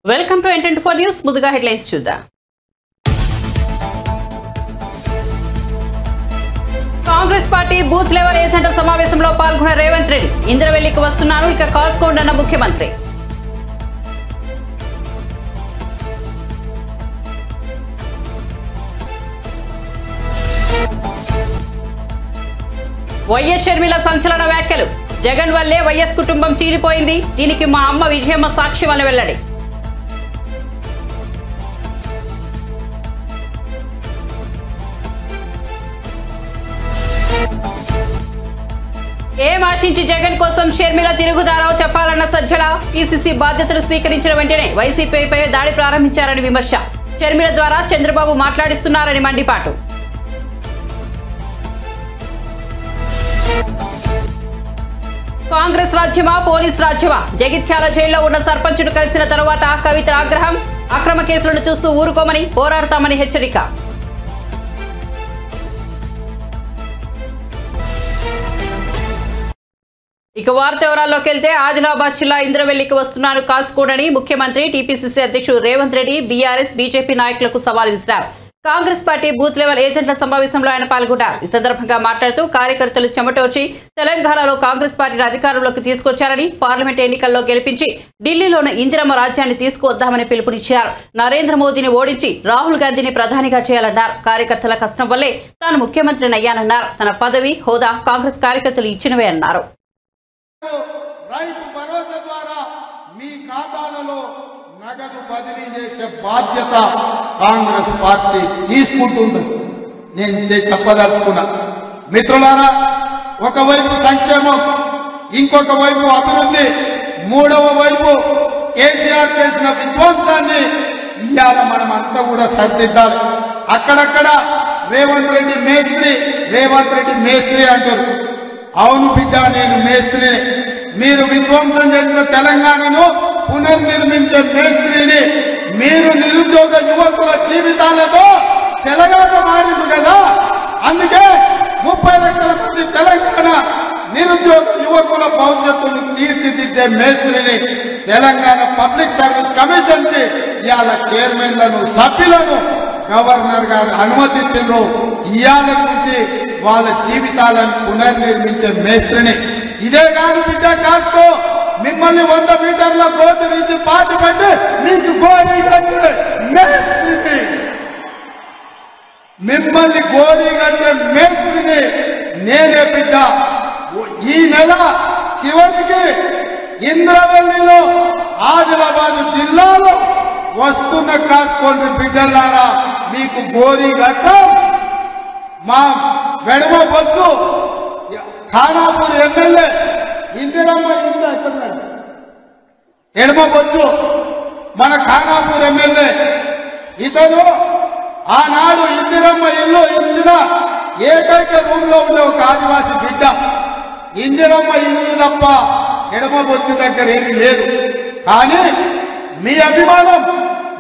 Welcome to N24 news. ముందుగా headlines చూద్దాం. Congress party booth level ఏజెంట్ల సమావేశంలో పాల్గొన్న రేవంత్ రెడ్డి ఇంద్రవెల్లికి వస్తున్నాను, ఇక కాసుకోండి అన్న ముఖ్యమంత్రి. వైఎస్ షర్మిల సంచలన వ్యాఖ్యలు. జగన్ వల్లే వైఎస్ కుటుంబం చీలిపోయింది, దీనికి మా అమ్మ విజయమ్మ సాక్ష్యం అని వెల్లడి. ఏం ఆశించి జగన్ కోసం షర్మిల తిరుగుదారో చెప్పాలన్న సజ్జల. పిసిసి బాధ్యతలు స్వీకరించిన వెంటనే వైసీపీపై దాడి ప్రారంభించారని విమర్శ. షర్మిల ద్వారా చంద్రబాబు మాట్లాడిస్తున్నారని మండిపాటు. కాంగ్రెస్ రాజ్యమా పోలీస్ రాజ్యమా? జగిత్యాల జైల్లో ఉన్న సర్పంచును కలిసిన తరువాత కవిత ఆగ్రహం. అక్రమ కేసులను చూస్తూ ఊరుకోమని పోరాడతామని హెచ్చరిక. ఇక వార్త వివరాల్లోకి వెళ్తే ఆదిలాబాద్ జిల్లా ఇంద్రవెల్లికి వస్తున్నాను, కాసుకోడని ముఖ్యమంత్రి టీపీసీసీ అధ్యక్షుడు రేవంత్ రెడ్డి బీఆర్ఎస్ బీజేపీ నాయకులకు సవాల్ విసిరారు. కాంగ్రెస్ పార్టీ బూత్ లెవెల్ ఏజెంట్ల సమావేశంలో ఆయన పాల్గొన్నారు. ఈ సందర్భంగా మాట్లాడుతూ కార్యకర్తలు చెమటోర్చి తెలంగాణలో కాంగ్రెస్ పార్టీని అధికారంలోకి తీసుకొచ్చారని, పార్లమెంట్ ఎన్నికల్లో గెలిపించి ఢిల్లీలోని ఇందిరమ్మ రాజ్యాన్ని తీసుకువద్దామని పిలుపునిచ్చారు. నరేంద్ర మోదీని ఓడించి రాహుల్ గాంధీని ప్రధానిగా చేయాలన్నారు. కార్యకర్తల కష్టం వల్లే తాను ముఖ్యమంత్రిని అయ్యానన్నారు. తన పదవి హోదా కాంగ్రెస్ కార్యకర్తలు ఇచ్చినవే అన్నారు. రైతు భరోసా ద్వారా మీ ఖాతాలలో నగదు బదిలీ చేసే బాధ్యత కాంగ్రెస్ పార్టీ తీసుకుంటుంది. నేను చెప్పదలుచుకున్నా మిత్రులారా, ఒకవైపు సంక్షేమం, ఇంకొక వైపు అభివృద్ధి, మూడవ వైపు కేసీఆర్ చేసిన విధ్వంసాన్ని ఇవాళ మనం అంతా కూడా సరిదిద్దాలి. అక్కడక్కడ రేవంత్ రెడ్డి మేస్త్రి అంటారు. అవును బిడ్డ, నేను మేస్త్రిని. మీరు విధ్వంసం చేసిన తెలంగాణను పునర్నిర్మించే మేస్త్రిని. మీరు నిరుద్యోగ యువకుల జీవితాలతో చెలగాటమాడింది కదా, అందుకే 30 లక్షల మంది తెలంగాణ నిరుద్యోగ యువకుల భవిష్యత్తును తీర్చిదిద్దే మేస్త్రిని తెలంగాణ పబ్లిక్ సర్వీస్ కమిషన్ కి ఇవాళ చైర్మన్లను, సభ్యులను గవర్నర్ గారు అనుమతించారు. ఇవాళ నుంచి వాళ్ళ జీవితాలను పునర్నిర్మించే మేస్త్రిని. ఇదే కాదు బిడ్డ, కాస్కో మిమ్మల్ని 100 మీటర్ల గోతి నుంచి పాతి పట్టి మీకు గోరీ కట్టే మేస్త్రిని, మిమ్మల్ని గోరీ కట్టే మేస్త్రిని నేనే బిడ్డ. ఈ నెల చివరికి ఇంద్రవెల్లిలో ఆదిలాబాద్ జిల్లాలో వస్తున్న కాసుకోండి బిడ్డలారా, మీకు గోరీ కట్టం. మా వెడమ బొత్తు ఖానాపూర్ ఎమ్మెల్యే ఇందిరమ్మ ఇల్లు ఎక్కడ ఎడమ బొత్తు మన ఖానాపూర్ ఎమ్మెల్యే, ఇతను ఆనాడు ఇందిరమ్మ ఇల్లు ఇచ్చిన ఏకైక రూమ్ లో ఉండే ఒక ఆదివాసీ బిడ్డ. ఇందిరమ్మ ఇల్లు తప్ప ఎడమ బొత్తు దగ్గర ఏమీ లేదు. కానీ మీ అభిమానం,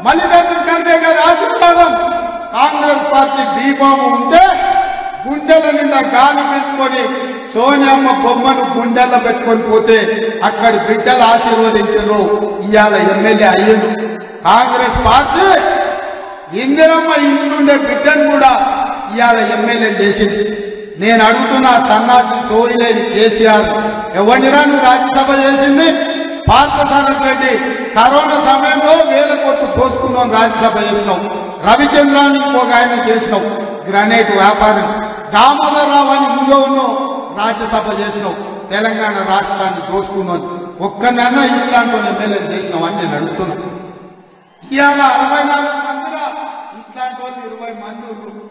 మల్లికార్జున ఖర్గే గారి ఆశీర్వాదం, కాంగ్రెస్ పార్టీ దీపము ఉంటే గుండెల నిండా గాలి పీల్చుకొని సోనియమ్మ బొమ్మను గుండెల్లో పెట్టుకొని పోతే అక్కడి బిడ్డలు ఆశీర్వదించారు. ఇవాళ ఎమ్మెల్యే అయ్యిండు. కాంగ్రెస్ పార్టీ ఇందిరమ్మ ఇంట్లుండే బిడ్డను కూడా ఇవాళ ఎమ్మెల్యే చేసింది. నేను అడుగుతున్నా, సన్నాసి సోయిలేని కేసీఆర్ ఎవరినిరా నువ్వు రాజ్యసభ చేసింది? పార్థసారథి రెడ్డి కరోనా సమయంలో 1000 కోట్లు దోసుకున్నాం, రాజ్యసభ చేసినావు. రవిచంద్రాన్ని ఇంకొక ఆయన చేసినావు, గ్రానైట్ వ్యాపారం. దామోదర్ రావు అని ఇంకో ఉన్నావు, రాజ్యసభ చేసినావు. తెలంగాణ రాష్ట్రాన్ని దోసుకున్నాను. ఒక్కనన్నా ఇట్లాంటి ఎమ్మెల్యే చేసినావు అని నేను అడుగుతున్నా. ఇవాళ 64 మందిగా ఇట్లాంటి వాళ్ళు 20 మంది ఉన్నారు.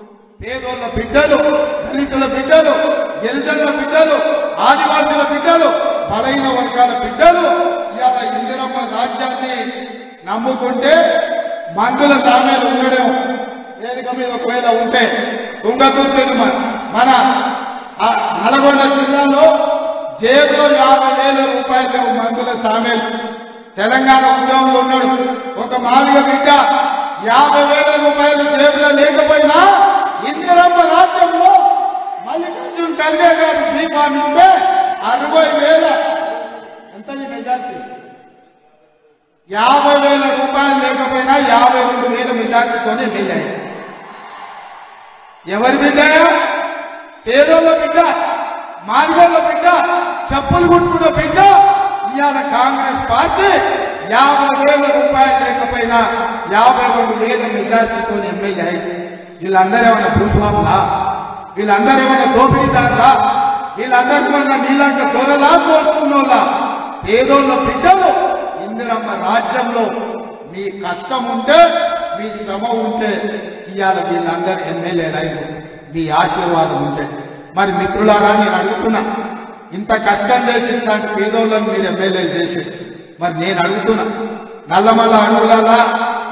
పేదోళ్ళ బిడ్డలు, దళితుల బిడ్డలు, గిరిజనుల బిడ్డలు, ఆదివాసుల బిడ్డలు, బలైన వర్గాల బిడ్డలు ఇవాళ ఇందిరమ్మ రాజ్యాన్ని నమ్ముకుంటే మందుల సామ్యాలు ఉండడేమో. వేదిక మీద ఒకవేళ ఉంటే తుంగతుర్తిని మన నల్గొండ జిల్లాలో జేబులో 50,000 రూపాయలు మందుల సామ్యాలు. తెలంగాణ ఉద్యమంలో ఉన్నాడు ఒక మాదిగ బిడ్డ, 50,000 రూపాయలు జేబులో లేకపోయినా ఇందిరమ్మ రాజ్యంలో మల్లికార్జున ఖర్గే గారు బీఫామిస్తే 60,000 ఎంత మెజార్టీ 50,000 రూపాయలు 52,000 మెజార్టీతో ఎమ్మెల్యే అయ్యాడు. ఎవరి బిడ్డ? పేదోళ్ళ బిడ్డ, మాదిగోళ్ళ బిడ్డ, చెప్పులు కుట్టుకున్న బిడ్డ. ఇవాళ కాంగ్రెస్ పార్టీ 50,000 రూపాయలు లేకపోయినా 52,000 మెజార్టీతో ఎమ్మెల్యే అయ్యాడు. వీళ్ళందరూ ఏమన్నా భూస్వాములా? వీళ్ళందరూ ఏమన్నా దోపిడీదారులా? వీళ్ళందరికీ ఏమన్నా నీలాంటి దొరలా దోసుకున్నోళ్ళ? పేదోళ్ళ బిడ్డలు ఇందిరమ్మ రాజ్యంలో మీ కష్టం ఉంటే, మీ శ్రమ ఉంటే ఇవాళ వీళ్ళందరూ ఎమ్మెల్యేలు అయ్యారు. మీ ఆశీర్వాదం ఉంటే. మరి మిత్రులారా, నేను అడుగుతున్నా, ఇంత కష్టం చేసి ఇట్లాంటి పేదోళ్ళని మీరు ఎమ్మెల్యేలు చేసి, మరి నేను అడుగుతున్నా, నల్లమల్ల అడవుల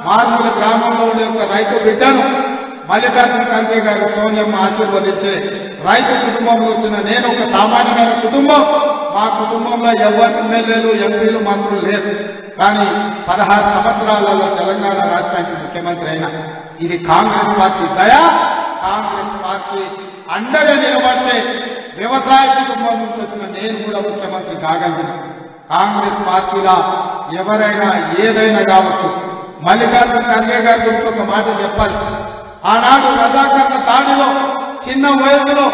మారుమూల గ్రామంలో ఉండే ఒక రైతు బిడ్డను మల్లికార్జున ఖర్గే గారు సోనియమ్మ ఆశీర్వదించే రైతు కుటుంబంలో వచ్చిన నేను ఒక సామాన్యమైన కుటుంబం. మా కుటుంబంలో ఎవరు ఎమ్మెల్యేలు, ఎంపీలు, మంత్రులు లేరు. కానీ 16 సంవత్సరాలలో తెలంగాణ రాష్ట్రానికి ముఖ్యమంత్రి అయినా ఇది కాంగ్రెస్ పార్టీ దయ. కాంగ్రెస్ పార్టీ అండగా నిలబడితే వ్యవసాయ కుటుంబం నుంచి వచ్చిన నేను కూడా ముఖ్యమంత్రి కాగలను. కాంగ్రెస్ పార్టీలో ఎవరైనా ఏదైనా కావచ్చు. మల్లికార్జున ఖర్గే గారి గురించి ఒక మాట చెప్పాలి. ఆనాడు రజాకర్ల దాడిలో చిన్న వయసులో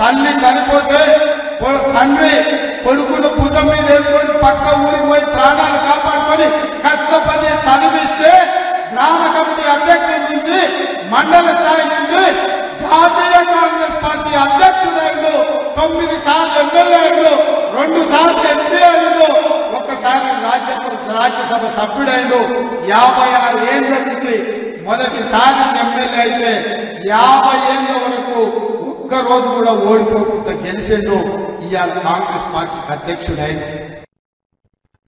తల్లి చనిపోతే తండ్రి కొడుకును భుజం మీద వేసుకొని పక్క ఊరికి పోయి ప్రాణాలు కాపాడుకొని కష్టపడి చదివిస్తే గ్రామ కమిటీ అధ్యక్షుడి నుంచి మండల స్థాయి నుంచి జాతీయ కాంగ్రెస్ పార్టీ అధ్యక్షుడైండు, 9 సార్లు ఎమ్మెల్యే అయిండు, 2 సార్లు ఎంపీ అయిండు, ఒక్కసారి రాజ్యసభ సభ్యుడైండు. 56 ఏళ్ల నుంచి మొదటిసారి ఎమ్మెల్యే అయితే 50 ఏళ్ల వరకు ఒక్కరోజు కూడా ఓడిపోకుండా గెలిచిండు. ఇవాళ కాంగ్రెస్ పార్టీకి అధ్యక్షుడైంది.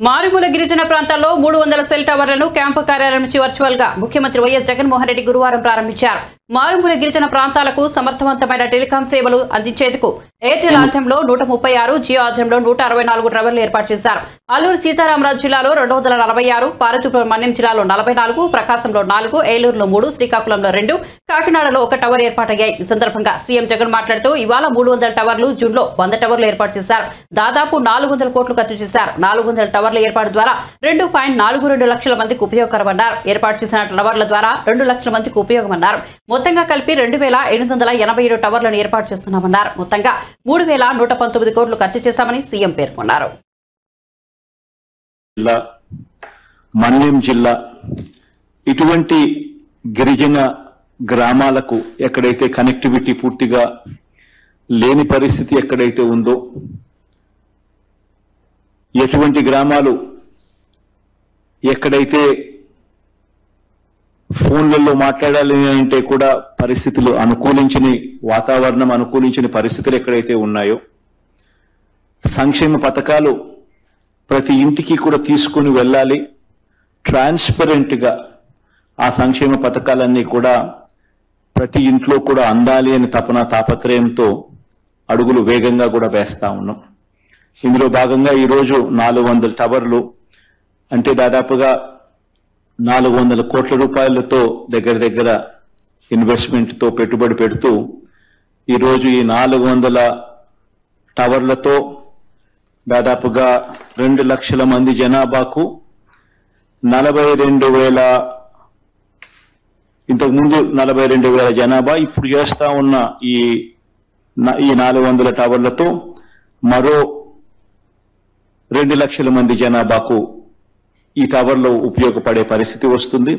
మారుమూల గిరిజన ప్రాంతాల్లో 300 సెల్ టవర్లను క్యాంపు కార్యాలయం నుంచి వర్చువల్ గా ముఖ్యమంత్రి వైఎస్ జగన్మోహన్ రెడ్డి గురువారం ప్రారంభించారు. మారుమూల గిరిజన ప్రాంతాలకు సమర్థవంతమైన టెలికాం సేవలు అందించేందుకు ఎయిర్టెల్ ఆధ్వర్యంలో 136, జియో ఆధ్వర్యంలో 164 టవర్లు ఏర్పాటు చేశారు. అల్లూరు సీతారామరాజు జిల్లాలో 246, పార్వతీపురం మన్యం జిల్లాలో 44, ప్రకాశంలో 4, ఏలూరులో 3, శ్రీకాకుళంలో 2, కాకినాడలో 1 టవర్ ఏర్పాటయ్యాయి. ఈ సందర్భంగా సీఎం జగన్ మాట్లాడుతూ ఇవాళ 300 టవర్లు, జూన్లో 100 టవర్లు ఏర్పాటు చేశారు. దాదాపు 400 కోట్లు ఖర్చు చేశారు. 400 టవర్ల ఏర్పాటు ద్వారా 2.42 లక్షల మందికి ఉపయోగకరమన్నారు. ఏర్పాటు చేసిన టవర్ల ద్వారా 2 లక్షల మందికి ఉపయోగమన్నారు. మొత్తంగా కలిపి 2,887 టవర్లను ఏర్పాటు చేస్తున్నామన్నారు. మొత్తంగా 3,119 కోట్లు ఖర్చు చేశామని సీఎం పేర్కొన్నారు. మన్యం జిల్లా ఇటువంటి గిరిజన గ్రామాలకు ఎక్కడైతే కనెక్టివిటీ పూర్తిగా లేని పరిస్థితి ఎక్కడైతే ఉందో, ఎటువంటి గ్రామాలు ఎక్కడైతే ఫోన్లలో మాట్లాడాలి అంటే కూడా పరిస్థితులు అనుకూలించని వాతావరణం, అనుకూలించని పరిస్థితులు ఎక్కడైతే ఉన్నాయో, సంక్షేమ పథకాలు ప్రతి ఇంటికి కూడా తీసుకుని వెళ్ళాలి, ట్రాన్స్పరెంట్గా ఆ సంక్షేమ పథకాలన్నీ కూడా ప్రతి ఇంట్లో కూడా అందాలి అని తాపత్రయంతో అడుగులు వేగంగా కూడా వేస్తా ఉన్నాం. ఇందులో భాగంగా ఈరోజు 400 టవర్లు అంటే దాదాపుగా 400 కోట్ల రూపాయలతో దగ్గర ఇన్వెస్ట్మెంట్తో పెట్టుబడి పెడుతూ ఈరోజు ఈ 400 టవర్లతో దాదాపుగా 2 లక్షల మంది జనాభాకు 42,000, ఇంతకుముందు 42,000 జనాభా, ఇప్పుడు చేస్తా ఉన్న ఈ 400 టవర్లతో మరో 2 లక్షల మంది జనాభాకు ఈ టవర్లో ఉపయోగపడే పరిస్థితి వస్తుంది.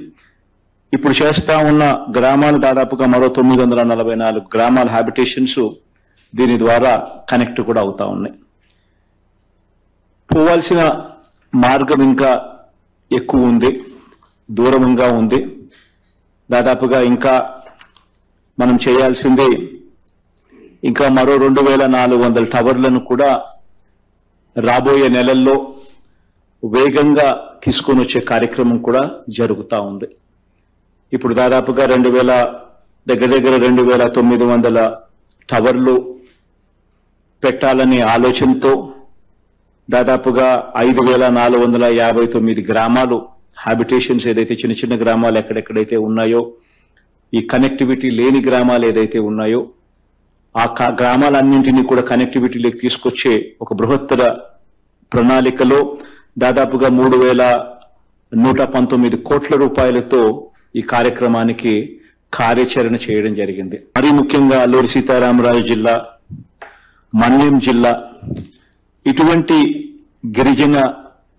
ఇప్పుడు చేస్తా ఉన్న గ్రామాలు దాదాపుగా మరో 944 గ్రామాల హ్యాబిటేషన్స్ దీని ద్వారా కనెక్ట్ కూడా అవుతా ఉన్నాయి. పోవాల్సిన మార్గం ఇంకా ఎక్కువ ఉంది, దూరంగా ఉంది. దాదాపుగా ఇంకా మనం చేయాల్సింది ఇంకా మరో 2,400 టవర్లను కూడా రాబోయే నెలల్లో వేగంగా తీసుకొని వచ్చే కార్యక్రమం కూడా జరుగుతూ ఉంది. ఇప్పుడు దాదాపుగా 2,900 టవర్లు పెట్టాలనే ఆలోచనతో దాదాపుగా 5,459 గ్రామాలు హ్యాబిటేషన్స్ ఏదైతే చిన్న చిన్న గ్రామాలు ఎక్కడెక్కడైతే ఉన్నాయో, ఈ కనెక్టివిటీ లేని గ్రామాలు ఏదైతే ఉన్నాయో ఆ గ్రామాలన్నింటినీ కూడా కనెక్టివిటీలోకి తీసుకొచ్చే ఒక బృహత్తర ప్రణాళికలో దాదాపుగా 119 కోట్ల రూపాయలతో ఈ కార్యక్రమానికి కార్యాచరణ చేయడం జరిగింది. మరీ ముఖ్యంగా అల్లూరి సీతారామరాజు జిల్లా, మన్యం జిల్లా ఇటువంటి గిరిజన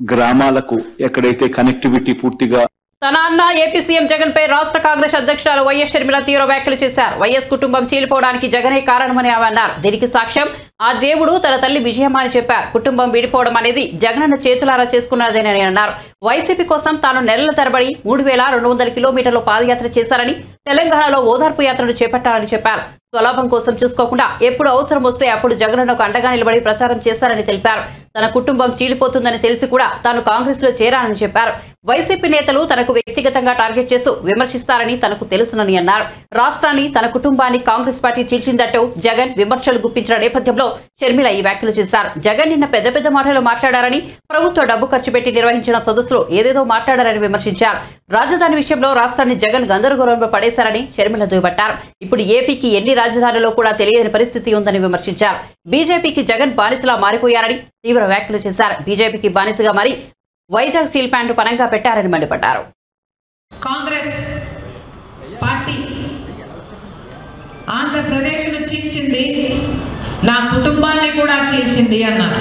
గ్రామాలకు ఎక్కడైతే కనెక్టివిటీ పూర్తిగా తన అన్న ఏపీ సీఎం జగన్ పై రాష్ట్ర కాంగ్రెస్ అధ్యక్షురాలు వైఎస్ షర్మిల తీవ్ర వ్యాఖ్యలు చేశారు. వైఎస్ కుటుంబం చీలిపోవడానికి జగనే కారణమని ఆమె అన్నారు. దీనికి సాక్ష్యం ఆ దేవుడు తన తల్లి విజయమ్మని చెప్పారు. కుటుంబం విడిపోవడం అనేది జగనన్న చేతులారా చేసుకున్నదేనని అన్నారు. వైసీపీ కోసం తాను నెలల తరబడి 3200 కిలోమీటర్లు పాదయాత్ర చేశారని, తెలంగాణలో ఓదార్పు యాత్రను చేపట్టాలని చెప్పారు. స్వలాభం కోసం చూసుకోకుండా ఎప్పుడు అవసరం వస్తే అప్పుడు జగనన్నకు అండగా నిలబడి ప్రచారం చేశారని తెలిపారు. తన కుటుంబం చీలిపోతుందని తెలిసి కూడా తాను కాంగ్రెస్ లో చేరానని చెప్పారు. వైసీపీ నేతలు తనకు వ్యక్తిగతంగా టార్గెట్ చేస్తూ విమర్శిస్తారని తనకు తెలుసునని అన్నారు. రాష్ట్రాన్ని, తన కుటుంబాన్ని కాంగ్రెస్ పార్టీ చీల్చిందంటూ జగన్ విమర్శలు గుప్పించిన నేపథ్యంలో షర్మిల ఈ వ్యాఖ్యలు చేశారు. జగన్ నిన్న పెద్ద పెద్ద మాటలు మాట్లాడారని, ప్రభుత్వ డబ్బు ఖర్చు పెట్టి నిర్వహించిన సదస్సులో ఏదేదో మాట్లాడారని విమర్శించారు. రాజధాని విషయంలో రాష్ట్రాన్ని జగన్ గందరగోళంలో పడేశారని షర్మిల దుయ్యబట్టారు. ఇప్పుడు ఏపీకి ఎన్ని రాజధానుల్లో కూడా తెలియని పరిస్థితి ఉందని విమర్శించారు. బీజేపీకి జగన్ బానిసలా మారిపోయారని తీవ్ర వ్యాఖ్యలు చేశారు. బీజేపీకి బానిసగా మారి వైజాగ్ స్టీల్ ప్లాంట్ పనంగా పెట్టారని మండిపడ్డారు. కాంగ్రెస్ పార్టీ ఆంధ్రప్రదేశ్ను చీల్చింది, నా కుటుంబాన్ని కూడా చీల్చింది అన్నారు.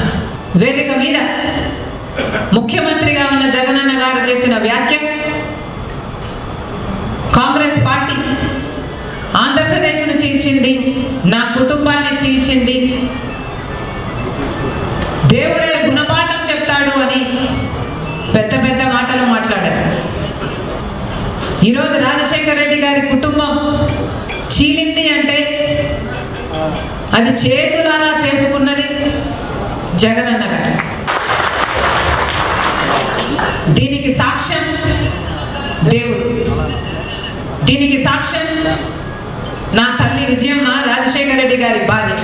వేదిక మీద ముఖ్యమంత్రిగా ఉన్న జగనన్న గారు చేసిన వ్యాఖ్య, కాంగ్రెస్ పార్టీ ఆంధ్రప్రదేశ్ను చీల్చింది, నా కుటుంబాన్ని చీల్చింది, దేవుడే గుణపాఠం చెప్తాడు అని పెద్ద పెద్ద మాటలు మాట్లాడారు. ఈరోజు రాజశేఖర రెడ్డి గారి కుటుంబం చీలింది అంటే అది చేతులారా చేసుకున్నది జగనన్న గారు. దీనికి సాక్ష్యం దేవుడు, దీనికి సాక్ష్యం నా తల్లి విజయమ్మ, రాజశేఖర రెడ్డి గారి భార్య.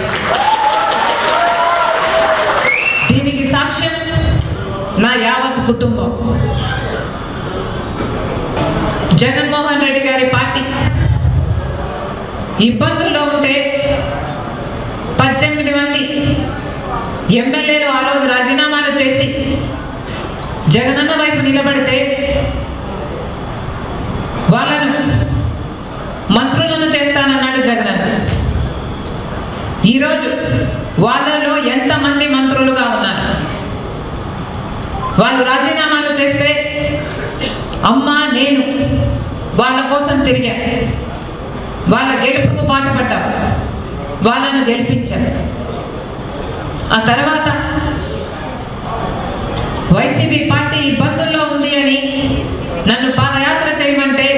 దీనికి సాక్ష్యం నా యావత్ కుటుంబం. జగన్మోహన్ రెడ్డి గారి పార్టీ ఇబ్బందుల్లో ఉంటే 18 మంది ఎమ్మెల్యేలు ఆ రోజు రాజీనామాలు చేసి జగనన్న వైపు నిలబడితే వాళ్ళను మంత్రులను చేస్తానన్నాడు జగనన్న. ఈరోజు వాళ్ళలో ఎంతమంది మంత్రులుగా ఉన్నారు? వాళ్ళు రాజీనామాలు చేస్తే అమ్మా నేను వాళ్ళ కోసం తిరిగా, వాళ్ళ గెలుపుకు పాటుపడ్డా, వాళ్ళను గెలిపించాను. ఆ తర్వాత వైసీపీ పార్టీ ఇబ్బందుల్లో ఉంది అని నన్ను పాదయాత్ర చేయమంటే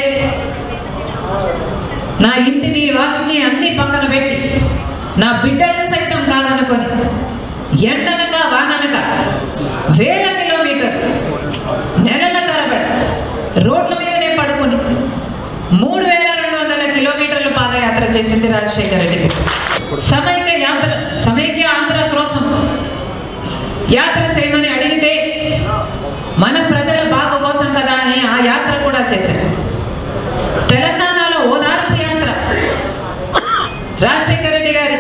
నా ఇంటిని, వాటిని అన్ని పక్కన పెట్టి నా బిడ్డలను సైతం కాదనుకొని ఎండనక వాననక వేల కిలోమీటర్లు నెలల తరబడి రోడ్ల మీదనే పడుకొని 3200 కిలోమీటర్లు పాదయాత్ర చేసింది రాజశేఖర రెడ్డి. సమైక్య ఆంధ్ర కోసం యాత్ర చేయమని అడిగితే మన ప్రజల బాగు కోసం కదా అని ఆ యాత్ర కూడా చేశారు. తెలంగాణలో ఓదార్పు యాత్ర, రాజశేఖర రెడ్డి గారు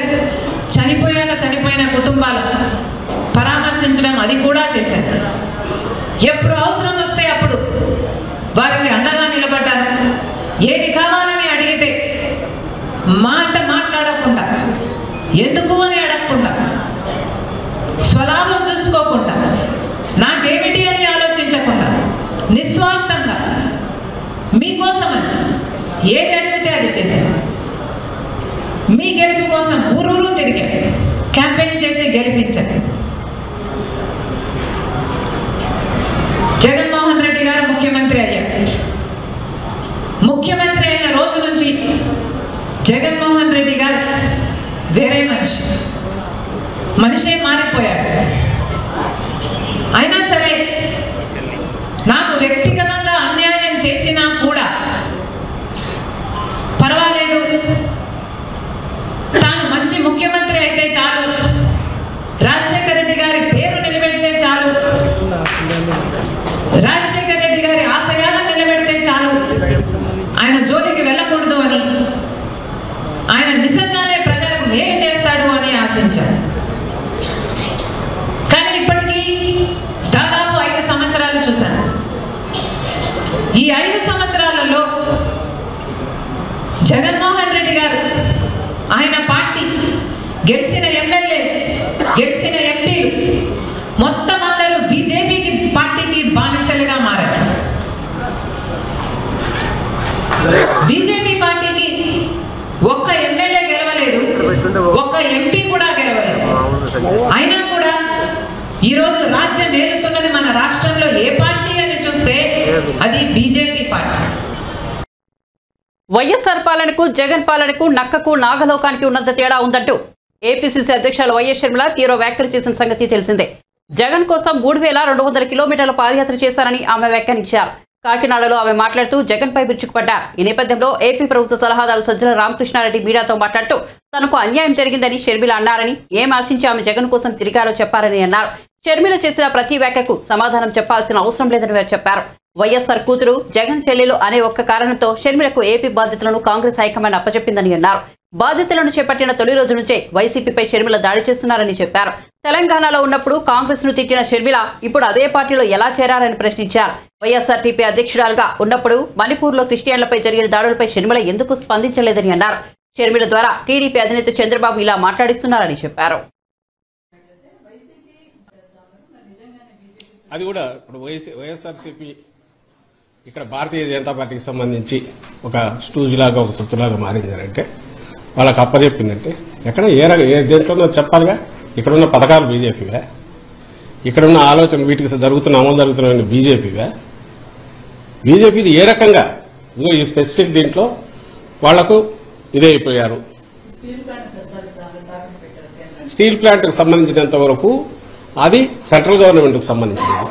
చనిపోయిన కుటుంబాలను పరామర్శించడం, అది కూడా చేశారు. ఎప్పుడు అవసరం వస్తే అప్పుడు వారికి అండగా నిలబడ్డారు. ఏది కావాలని అడిగితే మాట మాట్లాడకుండా, ఎందుకు అని అడగకుండా, స్వలాభం చూసుకోకుండా, నాకేమిటి అని ఆలోచించకుండా నిస్వార్థంగా మీకోసమని ఏది అడిగితే అది చేశారు. మీ గెలుపు కోసం ఊరూరు తిరిగారు, క్యాంపెయిన్ చేసి గెలిపించారు. జగన్మోహన్ రెడ్డి గారు ముఖ్యమంత్రి అయ్యారు. ముఖ్యమంత్రి అయిన రోజు నుంచి జగన్మోహన్ రెడ్డి గారు వేరే మనిషే మారిపోయాడు. అయినా సరే నాకు వ్యక్తిగతంగా అన్యాయం చేసినా కూడా పర్వాలేదు, తాను మంచి ముఖ్యమంత్రి అయితే చాలు, రాజశేఖర రెడ్డి గారి పేరు నిలబెడితే చాలు, రాజశేఖర రెడ్డి గారి ఆశయాలను నిలబెడితే చాలు, ఆయన జోలికి వెళ్ళకూడదు అని, ఆయన నిజంగానే ప్రజలకు మేలు చేస్తాడు అని ఆశించారు. కానీ ఇప్పటికీ దాదాపు 5 సంవత్సరాలు చూశాను. ఈ 5 సంవత్సరాలలో జగన్మోహన్ రెడ్డి గారు ఆయన పార్టీ గెలిచిన ఎమ్మెల్యే గెలిచిన ఎంపీలు మొత్తం అందరూ బీజేపీకి పార్టీకి బానిసలుగా మారారు. బీజేపీ పార్టీకి ఒక్క ఎమ్మెల్యే గెలవలేదు, ఒక్క ఎంపీ కూడా గెలవలేదు. అయినా కూడా ఈరోజు రాజ్యం ఏలుతున్నది మన రాష్ట్రంలో ఏ పార్టీ అని చూస్తే అది బీజేపీ పార్టీ. వైఎస్ఆర్ పాలనకు జగన్ పాలనకు నక్కకు నాగలోకానికి ఉన్నంత తేడా ఉందంటూ ఏపీసీసీ అధ్యక్షులు వైఎస్ షర్మిల తీవ్ర వ్యాఖ్యలు చేసిన సంగతి తెలిసిందే. జగన్ కోసం 3200 కిలోమీటర్ల పాదయాత్ర చేశారని ఆమె వ్యాఖ్యానించారు. కాకినాడలో ఆమె మాట్లాడుతూ జగన్ పై విరుచుకుపడ్డారు. ఈ నేపథ్యంలో ఏపీ ప్రభుత్వ సలహాదారు సజ్జల రామకృష్ణారెడ్డి మీడియాతో మాట్లాడుతూ తనకు అన్యాయం జరిగిందని షర్మిల అన్నారని, ఏం ఆశించి ఆమె జగన్ కోసం తిరిగారో చెప్పారని అన్నారు. షర్మిల చేసిన ప్రతి వ్యాఖ్యకు సమాధానం చెప్పాల్సిన అవసరం లేదని చెప్పారు. వైఎస్ఆర్ కూతురు జగన్ చెల్లెలు అనే ఒక్క కారణంతో షర్మిలకు ఏపీ బాధ్యతలను కాంగ్రెస్ హైకమాండ్ అప్పచెప్పిందని అన్నారు. బాధ్యతలను చేపట్టిన తొలి రోజు నుంచే వైసీపీపై షర్మిల దాడి చేస్తున్నారని చెప్పారు. తెలంగాణలో ఉన్నప్పుడు కాంగ్రెస్ ను తిట్టిన షర్మిల ఇప్పుడు అదే పార్టీలో ఎలా చేరారని ప్రశ్నించారు. వైఎస్ఆర్టీపీ అధ్యక్షురాలుగా ఉన్నప్పుడు మణిపూర్లో క్రిస్టియన్లపై జరిగిన దాడులపై షర్మిల ఎందుకు స్పందించలేదని అన్నారు. షర్మిల ద్వారా టీడీపీ అధినేత చంద్రబాబు ఇలా మాట్లాడిస్తున్నారని చెప్పారు. అది కూడా ఇప్పుడు వైఎస్ఆర్సీపీ ఇక్కడ భారతీయ జనతా పార్టీకి సంబంధించి ఒక స్టూజ్ లాగా ఒక తొత్తులాగా మారిందంటే వాళ్ళకి అప్పచెప్పిందంటే ఎక్కడ ఏ దేంట్లో చెప్పాలిగా. ఇక్కడున్న పథకాలు బీజేపీవే, ఇక్కడున్న ఆలోచన వీటికి అమలు జరుగుతున్న బీజేపీవే. బీజేపీది ఏ రకంగా ఈ స్పెసిఫిక్ దీంట్లో వాళ్లకు ఇదే అయిపోయారు. స్టీల్ ప్లాంట్కి సంబంధించినంత వరకు అది సెంట్రల్ గవర్నమెంట్కి సంబంధించింది.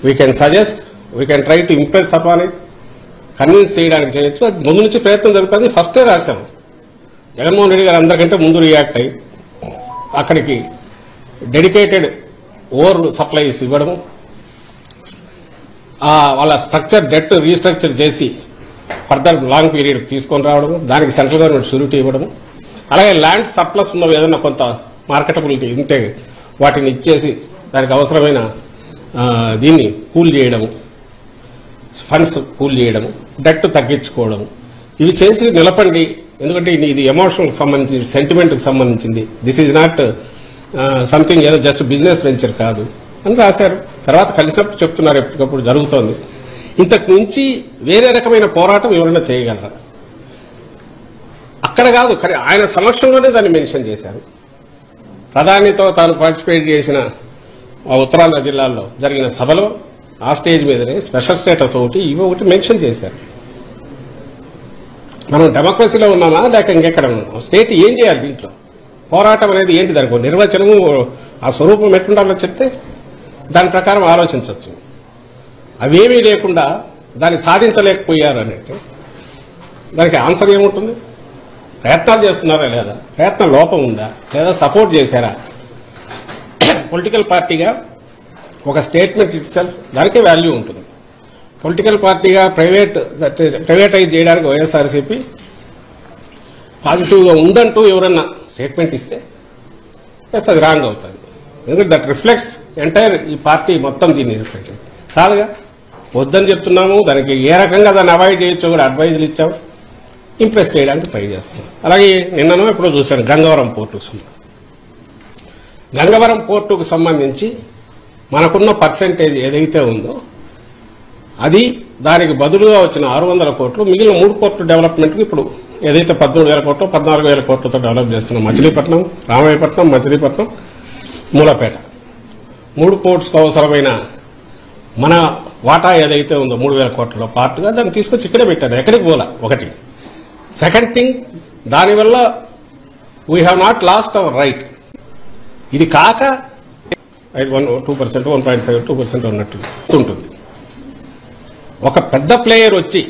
We can suggest, we can try to impress upon it, convince చేయడానికి చేయొచ్చు. అది ముందు నుంచి ప్రయత్నం జరుగుతుంది. ఫస్టే రాశాము. జగన్మోహన్ రెడ్డి గారు అందరికంటే ముందు రియాక్ట్ అయ్యి అక్కడికి డెడికేటెడ్ ఓవర్ సప్లైస్ ఇవ్వడము, వాళ్ళ స్ట్రక్చర్ డెట్ రీస్ట్రక్చర్ చేసి ఫర్దర్ లాంగ్ పీరియడ్ తీసుకొని రావడము, దానికి సెంట్రల్ గవర్నమెంట్ షూరిటీ ఇవ్వడము, అలాగే ల్యాండ్ సర్ప్లస్ ఉన్నవి ఏదైనా కొంత మార్కెటబిలిటీ ఉంటే వాటిని ఇచ్చేసి దానికి అవసరమైన దీన్ని పూల్ చేయడము, ఫండ్స్ పూల్ చేయడము, డెట్ తగ్గించుకోవడము, ఇవి చేసి నిలపండి. ఎందుకంటే ఇది ఎమోషనల్ సంబంధించి సెంటిమెంట్కి సంబంధించింది. దిస్ ఈజ్ నాట్ సంథింగ్ ఏదో జస్ట్ బిజినెస్ వెంచర్ కాదు అని రాశారు. తర్వాత కలిసినప్పుడు చెప్తున్నారు, ఎప్పటికప్పుడు జరుగుతోంది. ఇంతకు మించి వేరే రకమైన పోరాటం ఎవరైనా చేయగలరా? అక్కడ కాదు, కానీ ఆయన సమక్షంలోనే దాన్ని మెన్షన్ చేశారు. ప్రధానితో తాను పార్టిసిపేట్ చేసిన ఉత్తరాంధ్ర జిల్లాల్లో జరిగిన సభలో ఆ స్టేజ్ మీదనే స్పెషల్ స్టేటస్ ఒకటి ఇవి ఒకటి మెన్షన్ చేశారు. మనం డెమోక్రసీలో ఉన్నామా లేక ఇంకెక్కడ ఉన్నామా? స్టేట్ ఏం చేయాలి దీంట్లో? పోరాటం అనేది ఏంటి? దానికి నిర్వచనము, ఆ స్వరూపం ఎట్లుండాలో చెప్తే దాని ప్రకారం ఆలోచించవచ్చు. అవేమీ లేకుండా దాన్ని సాధించలేకపోయారు అంటే దానికి ఆన్సర్ ఏముంటుంది? ప్రయత్నాలు చేస్తున్నారా లేదా? ప్రయత్నం లోపం ఉందా లేదా? సపోర్ట్ చేశారా? పొలిటికల్ పార్టీగా ఒక స్టేట్మెంట్ ఇట్ సెల్ఫ్ దానికే వాల్యూ ఉంటుంది. పొలిటికల్ పార్టీగా ప్రైవేటైజ్ చేయడానికి వైఎస్ఆర్సీపీ పాజిటివ్గా ఉందంటూ ఎవరన్నా స్టేట్మెంట్ ఇస్తే ఎస్ అది రాంగ్ అవుతుంది. ఎందుకంటే దట్ రిఫ్లెక్ట్స్ ఎంటైర్ ఈ పార్టీ మొత్తం దీన్ని రిఫ్లెక్ట్ కాదుగా. వద్దని చెప్తున్నాము, దానికి ఏ రకంగా దాన్ని అవాయిడ్ చేయొచ్చో కూడా అడ్వైజులు ఇచ్చాము, ఇంప్రెస్ చేయడానికి ట్రై చేస్తున్నాం. అలాగే నిన్ననో ఎప్పుడో చూశాను గంగవరం పోర్టుకు సంబంధించి మనకున్న పర్సెంటేజ్ ఏదైతే ఉందో అది దానికి బదులుగా వచ్చిన 600 కోట్లు మిగిలిన 3 పోర్టు డెవలప్మెంట్కి ఇప్పుడు ఏదైతే 13,000 కోట్లు 14,000 కోట్లతో డెవలప్ చేస్తున్నాం. మచిలీపట్నం, రామాయపట్నం, మచిలీపట్నం, మూలపేట 3 పోర్ట్స్కు అవసరమైన మన వాటా ఏదైతే ఉందో 3,000 కోట్లలో పార్ట్గా దాన్ని తీసుకొచ్చి ఇక్కడే పెట్టారు. ఎక్కడికి పోలా. ఒకటి. సెకండ్ థింగ్, దానివల్ల we have not lost our right. ఇది కాక 2%, 1.5%, 2% ఉన్నట్టు ఉంటుంది. ఒక పెద్ద ప్లేయర్ వచ్చి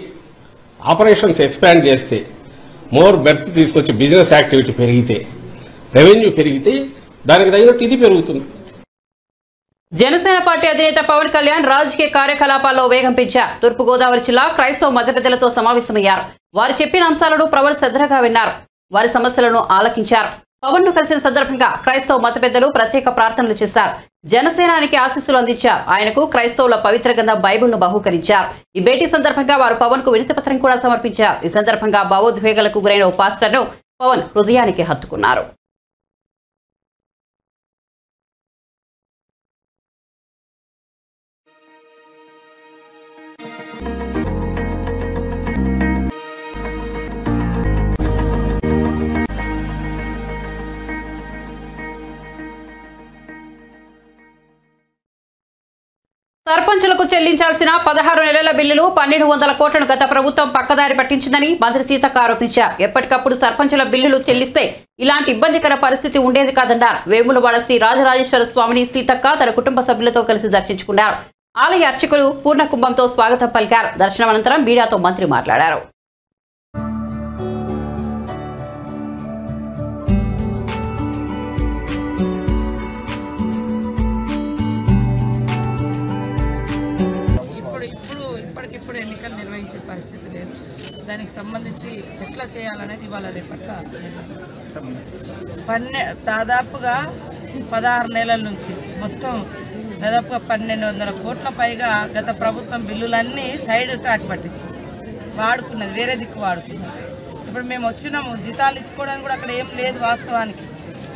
ఆపరేషన్స్ ఎక్స్పాండ్ చేస్తే, మోర్ బెర్త్స్ తీసుకొచ్చి బిజినెస్ యాక్టివిటీ పెరిగితే, రెవెన్యూ పెరిగితే దానికి తగినట్టు ఇది పెరుగుతుంది. జనసేన పార్టీ అధినేత పవన్ కళ్యాణ్ రాజకీయ కార్యకలాపాల్లో వేగం పెంచారు. తూర్పుగోదావరి జిల్లా క్రైస్తవ మత పెద్దలతో సమావేశమయ్యారు. వారు చెప్పిన అంశాలను ప్రవల్ శ్రద్ధగా విన్నారు. వారి సమస్యలను ఆలకించారు. పవన్ ను కలిసిన సందర్భంగా క్రైస్తవ మత పెద్దలు ప్రత్యేక ప్రార్థనలు చేశారు. జనసేనానికి ఆశీస్సులు అందించారు. ఆయనకు క్రైస్తవుల పవిత్ర గ్రంథం బైబిల్ను బహూకరించారు. ఈ భేటీ సందర్భంగా వారు పవన్ కు వినతి పత్రం కూడా సమర్పించారు. ఈ సందర్భంగా భావోద్వేగాలకు గురైన ఓ పాస్టర్ను పవన్ హృదయానికి హత్తుకున్నారు. సర్పంచులకు చెల్లించాల్సిన 16 నెలల బిల్లులు 1200 కోట్లను గత ప్రభుత్వం పక్కదారి పట్టించిందని మంత్రి సీతక్క ఆరోపించారు. ఎప్పటికప్పుడు సర్పంచుల బిల్లులు చెల్లిస్తే ఇలాంటి ఇబ్బందికర పరిస్థితి ఉండేది కాదన్నారు. వేములవాడ శ్రీ రాజరాజేశ్వర స్వామిని సీతక్క తన కుటుంబ సభ్యులతో కలిసి దర్శించుకున్నారు. ఆలయ అర్చకులు పూర్ణ కుంభంతో స్వాగతం పలికారు. దర్శనం అనంతరం మీడియాతో మంత్రి మాట్లాడారు. ఇప్పటికిప్పుడు ఎన్నికలు నిర్వహించే పరిస్థితి లేదు. దానికి సంబంధించి ఎట్లా చేయాలనేది ఇవాళ రేపట్ల దాదాపుగా 16 నెలల నుంచి మొత్తం దాదాపుగా 1200 కోట్ల పైగా గత ప్రభుత్వం బిల్లులన్నీ సైడ్ ట్రాక్ పట్టించింది, వాడుకున్నది, వేరే దిక్కు వాడుకున్నది. ఇప్పుడు మేము వచ్చినాము, జీతాలు ఇచ్చుకోవడానికి కూడా అక్కడ ఏం లేదు వాస్తవానికి.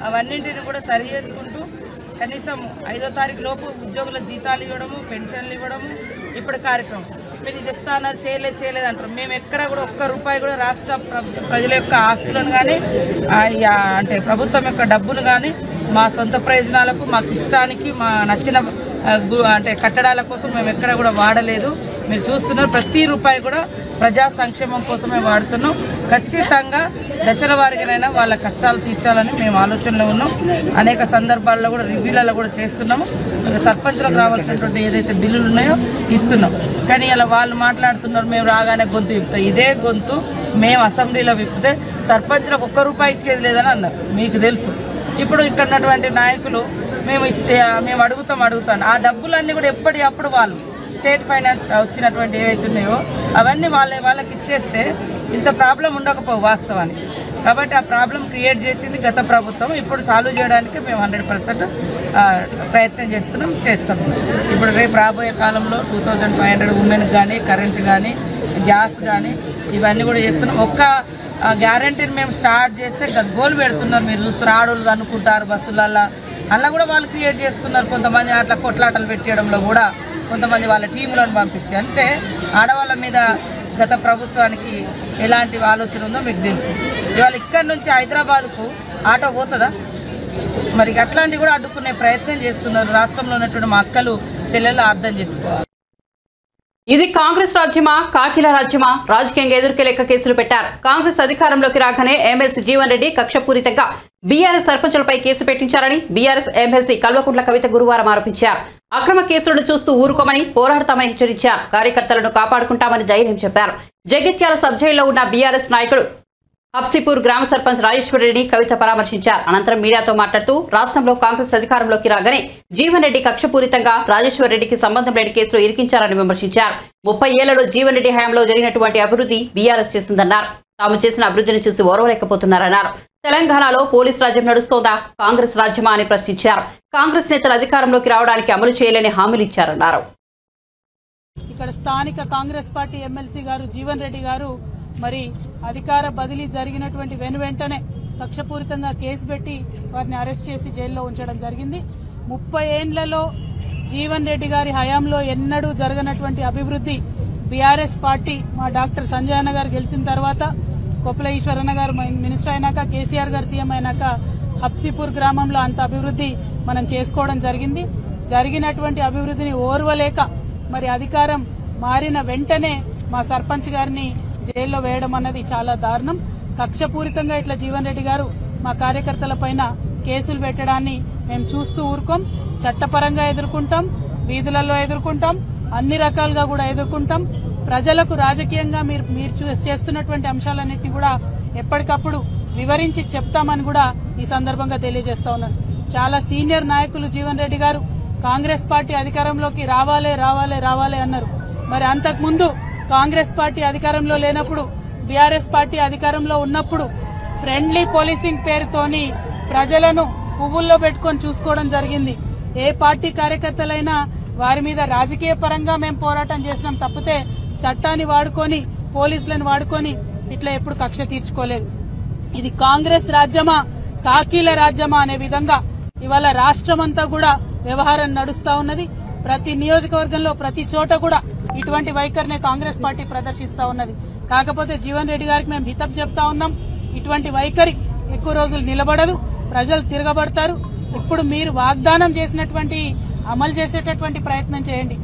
అవన్నింటిని కూడా సరి చేసుకుంటూ కనీసం 5వ తారీఖు లోపు ఉద్యోగుల జీతాలు ఇవ్వడము, పెన్షన్లు ఇవ్వడము ఇప్పుడు కార్యక్రమం. మీరు ఇది ఇస్తానని చేయలేదు అంటారు. మేము ఎక్కడ కూడా ఒక్క రూపాయి కూడా రాష్ట్ర ప్రజల యొక్క ఆస్తులను కానీ అంటే ప్రభుత్వం యొక్క డబ్బును కానీ మా సొంత ప్రయోజనాలకు, మాకు ఇష్టానికి, మా నచ్చిన అంటే కట్టడాల కోసం మేము ఎక్కడ కూడా వాడలేదు. మీరు చూస్తున్నారు, ప్రతి రూపాయి కూడా ప్రజా సంక్షేమం కోసమే వాడుతున్నాం. ఖచ్చితంగా దశల వారీగానైనా వాళ్ళ కష్టాలు తీర్చాలని మేము ఆలోచనలో ఉన్నాం. అనేక సందర్భాల్లో కూడా రివ్యూలలో కూడా చేస్తున్నాము. సర్పంచులకు రావాల్సినటువంటి ఏదైతే బిల్లులు ఉన్నాయో ఇస్తున్నాం. కానీ ఇలా వాళ్ళు మాట్లాడుతున్నారు, మేము రాగానే గొంతు విప్పుతాం. ఇదే గొంతు మేము అసెంబ్లీలో విప్పితే సర్పంచులకు ఒక్క రూపాయి ఇచ్చేది లేదని అన్నారు. మీకు తెలుసు. ఇప్పుడు ఇక్కడ ఉన్నటువంటి నాయకులు మేము అడుగుతాను. ఆ డబ్బులన్నీ కూడా ఎప్పటికప్పుడు వాళ్ళు స్టేట్ ఫైనాన్స్ వచ్చినటువంటి ఏవైతే ఉన్నాయో అవన్నీ వాళ్ళకి ఇచ్చేస్తే ఇంత ప్రాబ్లం ఉండకపోవు వాస్తవానికి. కాబట్టి ఆ ప్రాబ్లం క్రియేట్ చేసింది గత ప్రభుత్వం. ఇప్పుడు సాల్వ్ చేయడానికి మేము 100% ప్రయత్నం చేస్తాం. ఇప్పుడు రేపు రాబోయే కాలంలో 2500 ఉమెన్కి కానీ, కరెంట్ కానీ, గ్యాస్ కానీ ఇవన్నీ కూడా చేస్తున్నాం. ఒక్క గ్యారంటీని మేము స్టార్ట్ చేస్తే గోలు పెడుతున్నారు. మీరు చూస్తున్నారు, ఆడోళ్ళు అనుకుంటారు బస్సులల్లో, అలా కూడా వాళ్ళు క్రియేట్ చేస్తున్నారు. కొంతమంది అట్లా కొట్లాటలు పెట్టడంలో కూడా కొంతమంది వాళ్ళ టీములను పంపించి, అంటే ఆడవాళ్ళ మీద గత ప్రభుత్వానికి ఎలాంటి ఆలోచన ఉందో మీకు తెలుసు. ఇవాళ ఇక్కడి నుంచి హైదరాబాద్కు ఆటో పోతుందా? మరి అట్లాంటివి కూడా అడ్డుకునే ప్రయత్నం చేస్తున్నారు. రాష్ట్రంలో ఉన్నటువంటి మా అక్కలు చెల్లెళ్ళు అర్థం చేసుకోవాలి. ఇది కాంగ్రెస్ రాజ్యమా, కాకిల రాజ్యమా? రాజకీయంగా ఎదుర్కోలేక కేసులు పెట్టారు. కాంగ్రెస్ అధికారంలోకి రాగానే ఎమ్మెల్సీ జీవన్ రెడ్డి కక్షపూరితంగా బీఆర్ఎస్ సర్పంచులపై కేసు పెట్టించారని బీఆర్ఎస్ ఎమ్మెల్సీ కల్వకుంట్ల కవిత గురువారం ఆరోపించారు. అక్రమ కేసులను చూస్తూ ఊరుకోమని, పోరాడతామని హెచ్చరించారు. కార్యకర్తలను కాపాడుకుంటామని ధైర్యం చెప్పారు. జగిత్యాల సబ్ జైల్లో ఉన్న బీఆర్ఎస్ నాయకుడు హబ్సిపూర్ గ్రామ సర్పంచ్ రాజేశ్వర రెడ్డిని కవిత పరామర్శించారు. అనంతరం మీడియాతో మాట్లాడుతూ రాష్ట్రంలో కాంగ్రెస్ అధికారంలోకి రాగానే జీవన్ రెడ్డి కక్షపూరితంగా రాజేశ్వర రెడ్డికి సంబంధం లేని కేసులో ఇరికించారని విమర్శించారు. 30 ఏళ్లలో జీవన్ రెడ్డి హయాంలో జరిగినటువంటి అభివృద్ధి బీఆర్ఎస్ చేసిందన్నారు. తాము చేసిన అభివృద్ధిని చూసి ఓర్వలేకపోతున్నారన్నారు. తెలంగాణలో పోలీస్ రాజ్యం నడుస్తోందా, కాంగ్రెస్ రాజ్యమా అని ప్రశ్నించారు. కాంగ్రెస్ నేతలు అధికారంలోకి రావడానికి అమలు చేయలేని హామీలు ఇచ్చారన్నారు. ఇక్కడ స్థానిక కాంగ్రెస్ పార్టీ ఎమ్మెల్సీ గారు జీవన్ రెడ్డి గారు మరి అధికార బదిలీ జరిగినటువంటి వెంటనే కక్షపూరితంగా కేసు పెట్టి వారిని అరెస్ట్ చేసి జైల్లో ఉంచడం జరిగింది. 30 ఏండ్లలో జీవన్ రెడ్డి గారి హయాంలో ఎన్నడూ జరగనటువంటి అభివృద్ధి బీఆర్ఎస్ పార్టీ మా డాక్టర్ సంజయ్ అన్న గారు గెలిచిన తర్వాత, కొప్పుల ఈశ్వరన్న గారు మినిస్టర్ అయినాక, కేసీఆర్ గారు సీఎం అయినాక హబ్సిపూర్ గ్రామంలో అంత అభివృద్ధి మనం చేసుకోవడం జరిగింది. జరిగినటువంటి అభివృద్ధిని ఓర్వలేక మరి అధికారం మారిన వెంటనే మా సర్పంచ్ గారిని జైల్లో వేయడం అన్నది చాలా దారుణం. కక్షపూరితంగా ఇట్లా జీవన్ రెడ్డి గారు మా కార్యకర్తల పైన కేసులు పెట్టడాన్ని మేము చూస్తూ ఊరుకోం. చట్టపరంగా ఎదుర్కొంటాం, వీధులలో ఎదుర్కొంటాం, అన్ని రకాలుగా కూడా ఎదుర్కొంటాం. ప్రజలకు రాజకీయంగా మీరు చేస్తున్నటువంటి అంశాలన్నింటినీ కూడా ఎప్పటికప్పుడు వివరించి చెప్తామని కూడా ఈ సందర్భంగా తెలియజేస్తా ఉన్నాను. చాలా సీనియర్ నాయకులు జీవన్ రెడ్డి గారు కాంగ్రెస్ పార్టీ అధికారంలోకి రావాలి అన్నారు. మరి అంతకుముందు కాంగ్రెస్ పార్టీ అధికారంలో లేనప్పుడు, బీఆర్ఎస్ పార్టీ అధికారంలో ఉన్నప్పుడు ఫ్రెండ్లీ పోలీసింగ్ పేరుతోని ప్రజలను పువ్వుల్లో పెట్టుకొని చూసుకోవడం జరిగింది. ఏ పార్టీ కార్యకర్తలైనా వారి మీద రాజకీయ పరంగా మేము పోరాటం చేసినాం తప్పితే చట్టాన్ని వాడుకొని పోలీసులను వాడుకొని ఇట్లా ఎప్పుడు కక్ష తీర్చుకోలేదు. ఇది కాంగ్రెస్ రాజ్యమా కాకీల రాజ్యమా అనే విధంగా ఇవాళ రాష్ట్రమంతా కూడా వ్యవహారం నడుస్తా ఉన్నది. ప్రతి నియోజకవర్గంలో ప్రతి చోట కూడా ఇటువంటి వైఖరిని కాంగ్రెస్ పార్టీ ప్రదర్శిస్తా ఉన్నది. కాకపోతే జీవన్ రెడ్డి గారికి మేము హితవు చెప్తా ఉన్నాం, ఇటువంటి వైఖరి ఎక్కువ రోజులు నిలబడదు, ప్రజలు తిరగబడతారు. ఇప్పుడు మీరు వాగ్దానం చేసినటువంటి అమలు చేసేటటువంటి ప్రయత్నం చేయండి.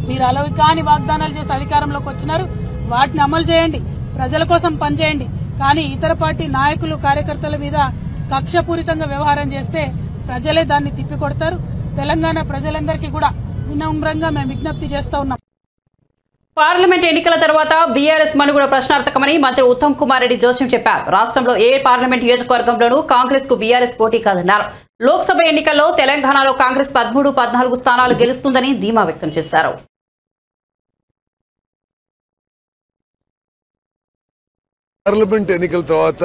మీరు అలవి కాని వాగ్దానాలు చేసి అధికారంలోకి వచ్చినారు, వాటిని అమలు చేయండి, ప్రజల కోసం పనిచేయండి. కానీ ఇతర పార్టీ నాయకులు కార్యకర్తల మీద కక్షపూరితంగా వ్యవహారం చేస్తే ప్రజలే దాన్ని తిప్పికొడతారు. తెలంగాణ ప్రజలందరికీ కూడా వినమ్రంగా మేము విజ్ఞప్తి చేస్తా ఉన్నాం. పార్లమెంట్ ఎన్నికల తర్వాత బీఆర్ఎస్ మనుగడ ప్రశ్నార్థకమని మంత్రి ఉత్తమ్ కుమార్ రెడ్డి జోస్యం చెప్పారు. రాష్ట్రంలో ఏ పార్లమెంట్ నియోజకవర్గంలోనూ కాంగ్రెస్ కు బీఆర్ఎస్ పోటీ కాదన్నారు. లోక్సభ ఎన్నికల్లో తెలంగాణలో కాంగ్రెస్ 13-14 స్థానాలు గెలుస్తుందని ధీమా వ్యక్తం చేశారు. పార్లమెంట్ ఎన్నికల తర్వాత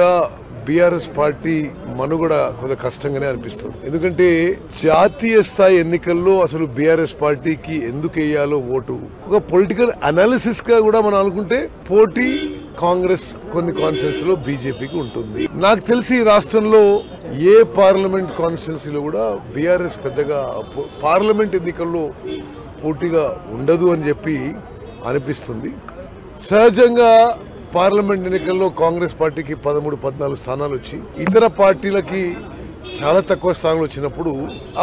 బీఆర్ఎస్ పార్టీ మనుగడ కొంత కష్టంగానే అనిపిస్తుంది. ఎందుకంటే జాతీయ స్థాయి ఎన్నికల్లో అసలు బీఆర్ఎస్ పార్టీకి ఎందుకు వేయాలో ఓటు ఒక పొలిటికల్ అనాలిసిస్ గా కూడా మనం అనుకుంటే పోటీ కాంగ్రెస్ కొన్ని కాన్స్టిట్యూన్సీ లో బీజేపీకి ఉంటుంది. నాకు తెలిసి రాష్ట్రంలో ఏ పార్లమెంట్ కాన్స్టిట్యూన్సీలో కూడా బీఆర్ఎస్ పెద్దగా పార్లమెంట్ ఎన్నికల్లో పోటీగా ఉండదు అని చెప్పి అనిపిస్తుంది. సహజంగా పార్లమెంట్ ఎన్నికల్లో కాంగ్రెస్ పార్టీకి 13-14 స్థానాలు వచ్చి ఇతర పార్టీలకి చాలా తక్కువ స్థానాలు వచ్చినప్పుడు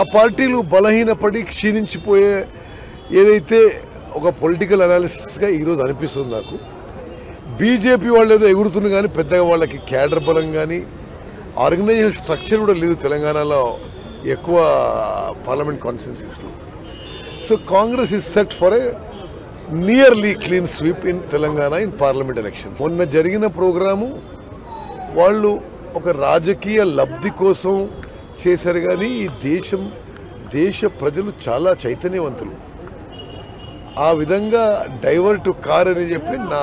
ఆ పార్టీలు బలహీనపడి క్షీణించిపోయే ఏదైతే ఒక పొలిటికల్ అనాలిసిస్గా ఈరోజు అనిపిస్తుంది నాకు. బీజేపీ వాళ్ళు ఏదో ఎగురుతుంది కానీ పెద్దగా వాళ్ళకి క్యాడర్ బలం కానీ ఆర్గనైజేషన్ స్ట్రక్చర్ కూడా లేదు తెలంగాణలో ఎక్కువ పార్లమెంట్ కాన్స్టిట్యున్సీస్లో. So Congress is set for a nearly clean sweep in Telangana in parliament election. మొన్న జరిగిన ప్రోగ్రాము వాళ్ళు ఒక రాజకీయ లబ్ధి కోసం చేశారు కానీ ఈ దేశ ప్రజలు చాలా చైతన్యవంతులు. ఆ విధంగా డైవర్ట్ కార్ అని చెప్పి నా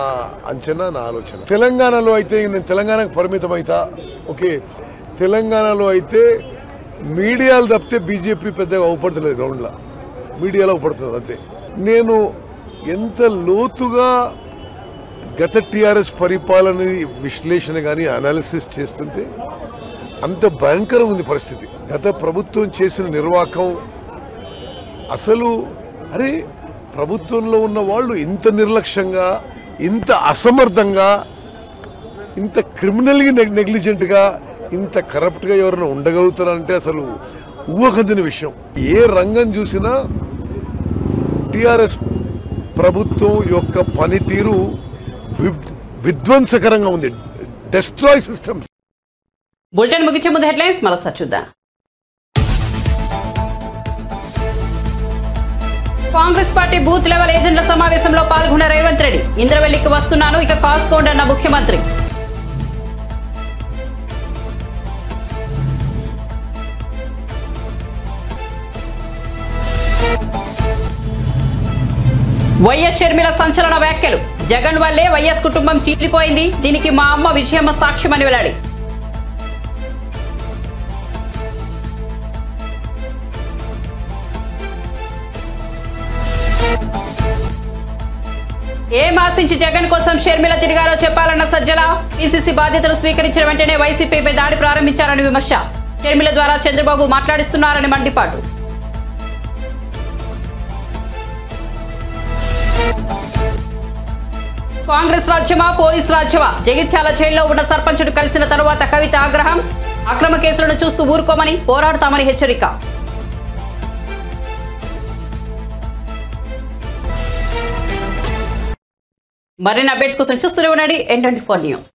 అంచనా, నా ఆలోచన. తెలంగాణలో అయితే నేను తెలంగాణకు పరిమితం అవుతా. ఓకే, తెలంగాణలో అయితే మీడియాలు తప్పితే బీజేపీ పెద్దగా అవపడతలేదు. గ్రౌండ్లో మీడియాలో అవపడుతున్నారు అంతే. నేను ఎంత లోతుగా గత టీఆర్ఎస్ పరిపాలన విశ్లేషణ కానీ అనాలిసిస్ చేస్తుంటే అంత భయంకరం ఉంది పరిస్థితి. గత ప్రభుత్వం చేసిన నిర్వాహకం అసలు అరే ప్రభుత్వంలో ఉన్న వాళ్ళు ఇంత నిర్లక్ష్యంగా, ఇంత అసమర్థంగా, ఇంత క్రిమినల్గా నెగ్లిజెంట్గా, ఇంత కరప్ట్గా ఎవరైనా ఉండగలుగుతారంటే అసలు ఊహకందిన విషయం. ఏ రంగం చూసినా టీఆర్ఎస్ ప్రభుత్వం యొక్క పనితీరు విధ్వంసకరంగా ఉంది. Destroy systems. బులెటిన్ ముగించే ముందు హెడ్లైన్స్ మరోసారి చూద్దాం. కాంగ్రెస్ పార్టీ బూత్ లెవెల్ ఏజెంట్ల సమావేశంలో పాల్గొన్న రేవంత్ రెడ్డి. ఇంద్రవెల్లికి వస్తున్నాను, ఇక కాసుకోండి అన్న ముఖ్యమంత్రి. వైఎస్ షర్మిల సంచలన వ్యాఖ్యలు. జగన్ వల్లే వైఎస్ కుటుంబం చీలిపోయింది, దీనికి మా అమ్మ విజయమ్మ సాక్ష్యమని వెల్లడి. ఏం ఆశించి జగన్ కోసం షర్మిల తిరిగారో చెప్పాలన్న సజ్జల. పిసిసి బాధ్యతలు స్వీకరించిన వెంటనే వైసీపీపై దాడి ప్రారంభించారని విమర్శ. షర్మిల ద్వారా చంద్రబాబు మాట్లాడిస్తున్నారని మండిపాటు. కాంగ్రెస్ రాజ్యమా పోలీస్ రాజ్యమా? జగిత్యాల జైల్లో ఉన్న సర్పంచుడు కలిసిన తరువాత కవిత ఆగ్రహం. అక్రమ కేసులను చూస్తూ ఊరుకోమని, పోరాడతామని హెచ్చరిక. మరిన్ని అప్డేట్స్ కోసం చూస్తూనే ఉండండి N24 న్యూస్.